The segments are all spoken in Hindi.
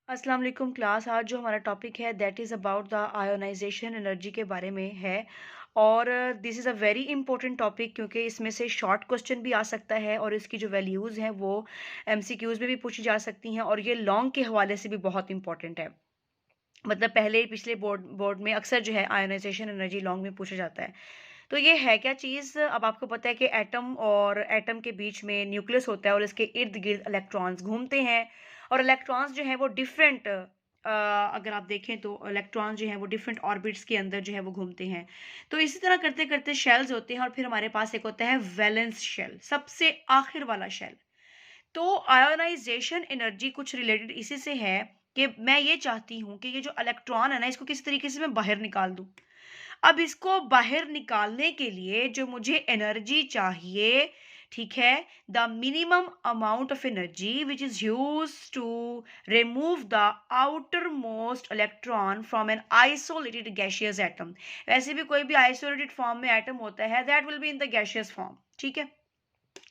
अस्सलाम वालेकुम क्लास। आज जो हमारा टॉपिक है that is about the ionisation energy के बारे में है। और this is a very important topic क्योंकि इसमें से शॉर्ट क्वेश्चन भी आ सकता है और इसकी जो वैल्यूज़ हैं वो एमसीक्यूज़ में भी पूछी जा सकती हैं और ये लॉन्ग के हवाले से भी बहुत इंपॉर्टेंट है। मतलब पहले पिछले बोर्ड बोर्ड में अक्सर जो है आयोनाइजेशन एनर्जी लॉन्ग में पूछा जाता है। तो ये है क्या चीज़? अब आपको पता है कि एटम और एटम के बीच में न्यूक्लियस होता है और इसके इर्द-गिर्द इलेक्ट्रॉन्स घूमते हैं और इलेक्ट्रॉन्स जो हैं वो डिफरेंट अगर आप देखें तो इलेक्ट्रॉन्स जो हैं वो डिफरेंट ऑर्बिट्स के अंदर जो है वो घूमते हैं। तो इसी तरह करते-करते शेल्स होते हैं और फिर हमारे पास एक होता है वैलेंस शेल, सबसे आखिर वाला शेल। तो आयोनाइजेशन एनर्जी कुछ रिलेटेड इसी से है कि मैं ये चाहती हूँ कि ये जो इलेक्ट्रॉन है ना इसको किस तरीके से मैं बाहर निकाल दूँ। अब इसको बाहर निकालने के लिए जो मुझे एनर्जी चाहिए, ठीक है, the minimum amount of energy which is use to remove the outermost electron from an isolated gaseous atom. वैसे भी कोई भी आइसोलेटेड फॉर्म में एटम होता है that will be in the gaseous form, ठीक है,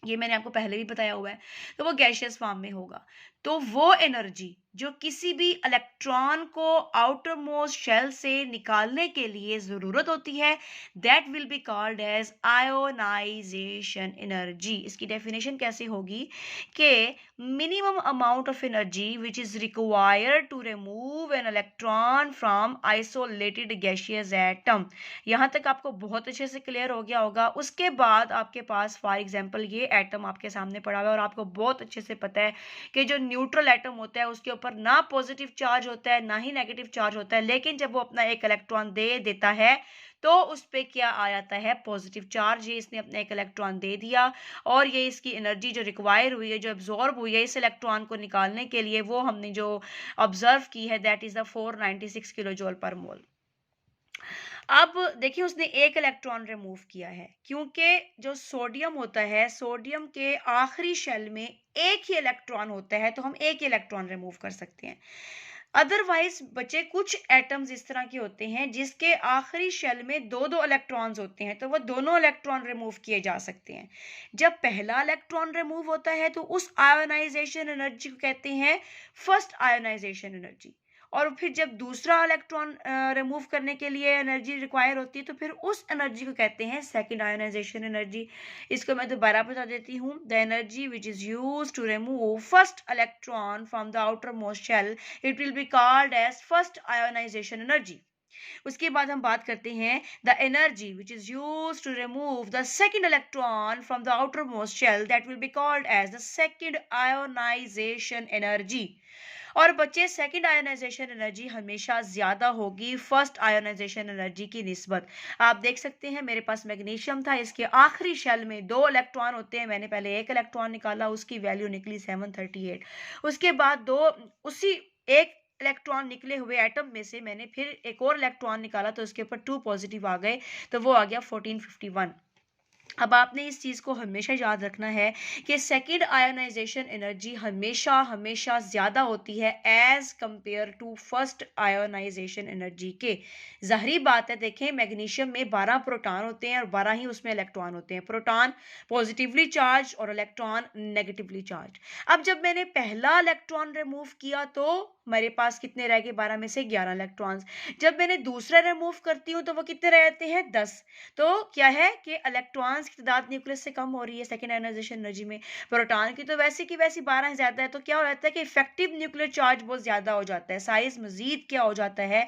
ये मैंने आपको पहले भी बताया हुआ है। तो वो गैसियस फॉर्म में होगा। तो वो एनर्जी जो किसी भी इलेक्ट्रॉन को आउटर मोस्ट शेल से निकालने के लिए ज़रूरत होती है, that will be called as ionisation energy. इसकी डेफिनेशन कैसे होगी कि minimum amount of energy which is required to remove an electron from isolated gaseous atom. यहाँ तक आपको बहुत अच्छे से क्लियर हो गया होगा। उसके बाद आपके पास फॉर एग्जांपल ये एटम आपके सामने पड़ा हुआ है और आपको बहुत अच्छे से पता है कि जो न्यूट्रल एटम होता है उसके ऊपर ना पॉजिटिव चार्ज होता है ना ही नेगेटिव चार्ज होता है, लेकिन जब वो अपना एक इलेक्ट्रॉन दे देता है तो उस पे क्या आ जाता है? Positive charge. ये इसने अपना एक इलेक्ट्रॉन दे दिया और ये इसकी एनर्जी जो रिक्वायर हुई है, जो एब्जॉर्ब हुई है इस इलेक्ट्रॉन को निकालने के लिए, वो हमने जो ऑब्जर्व की है that is the 496 kilo joule per mole. अब देखिए उसने एक इलेक्ट्रॉन रिमूव किया है क्योंकि जो सोडियम होता है, सोडियम के आखिरी शेल में एक ही इलेक्ट्रॉन होता है, तो हम एक ही इलेक्ट्रॉन रिमूव कर सकते हैं। अदरवाइज बचे कुछ एटम्स इस तरह के होते हैं जिसके आखिरी शेल में दो दो इलेक्ट्रॉन्स होते हैं, तो वो दोनों इलेक्ट्रॉन रिमूव किए जा सकते हैं। जब पहला इलेक्ट्रॉन रिमूव होता है तो उस आयोनाइजेशन एनर्जी को कहते हैं फर्स्ट आयोनाइजेशन एनर्जी। और फिर जब दूसरा इलेक्ट्रॉन रिमूव करने के लिए एनर्जी रिक्वायर होती है तो फिर उस एनर्जी को कहते हैं सेकंड आयोनाइजेशन एनर्जी। इसको मैं दोबारा बता देती हूँ। The energy which is use to remove first electron from the outermost shell, it will be called as first ionisation energy. उसके बाद हम बात करते हैं the energy which is use to remove the second electron from the outermost shell, that will be called as the second ionisation energy. और बच्चे सेकंड आयोनाइजेशन एनर्जी हमेशा ज्यादा होगी फर्स्ट आयोनाइजेशन एनर्जी की निस्बत। आप देख सकते हैं मेरे पास मैग्नीशियम था, इसके आखिरी शेल में दो इलेक्ट्रॉन होते हैं, मैंने पहले एक इलेक्ट्रॉन निकाला, उसकी वैल्यू निकली 738। उसके बाद दो उसी एक इलेक्ट्रॉन निकले हुए एटम में से मैंने फिर एक और इलेक्ट्रॉन निकाला तो उसके ऊपर टू पॉजिटिव आ गए, तो वो आ गया 1451। अब आपने इस चीज़ को हमेशा याद रखना है कि सेकंड आयोनाइजेशन एनर्जी हमेशा हमेशा ज़्यादा होती है as compare to first ionisation energy के। ज़ाहिरी बात है, देखें मैग्नीशियम में 12 प्रोटॉन होते हैं और 12 ही उसमें इलेक्ट्रॉन होते हैं। प्रोटॉन पॉजिटिवली चार्ज और इलेक्ट्रॉन नेगेटिवली चार्ज। अब जब मैंने पहला इलेक्ट्रॉन रिमूव किया तो मेरे पास कितने रह गए? 12 में से 11 इलेक्ट्रॉन्स। जब मैंने दूसरा रिमूव करती हूँ तो वो कितने रहते हैं? 10। तो क्या है कि इलेक्ट्रॉन्स की तादाद न्यूक्लियस से कम हो रही है सेकंड आयोनाइजेशन एनर्जी में। प्रोटॉन की तो वैसे की वैसी 12 ज्यादा है, तो क्या हो जाता है कि इफेक्टिव न्यूक्लियर चार्ज बहुत ज्यादा हो जाता है, साइज मजीद क्या हो जाता है,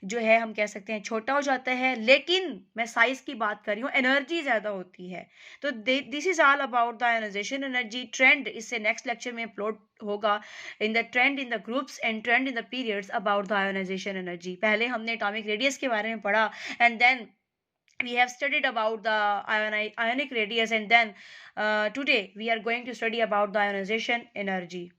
जो है हम कह सकते हैं छोटा हो जाता है। लेकिन मैं साइज की बात कर रही हूँ, एनर्जी ज्यादा होती है। तो this is all about the ionisation energy trend. इससे नेक्स्ट लेक्चर में अपलोड होगा in the trend in the groups and trend in the periods about the ionisation energy. पहले हमने एटॉमिक रेडियस के बारे में पढ़ा and then we have studied about the ionic radius, and then today we are going to study about the ionization energy.